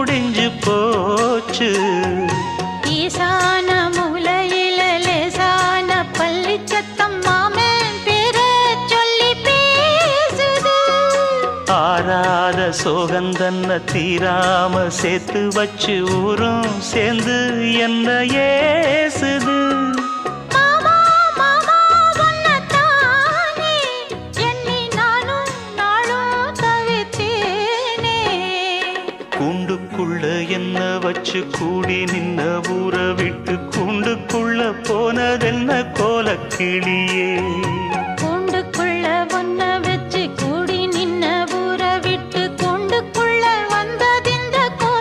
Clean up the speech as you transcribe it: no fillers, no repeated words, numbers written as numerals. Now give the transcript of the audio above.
முடிஞ்சு போச்சு. ஈசான மூலையில லேசான பள்ளி சத்தம் மாமன் பேர சொல்லி பேசுது. ஆறாத சோகந்தன்ன தீராம சேர்த்து வச்சு ஊரும் சேர்ந்து என்ன ஏசுது. மாமா மாமா உன்னத்தானே எண்ணி நானும் நாளும் தவித்தேனே. கூண்டுக்குள்ள என்ன வச்சு கூடி நின்ன ஊரை விட்டு கூண்டுக்குள்ள போனதென்ன கோலக்கிளியே.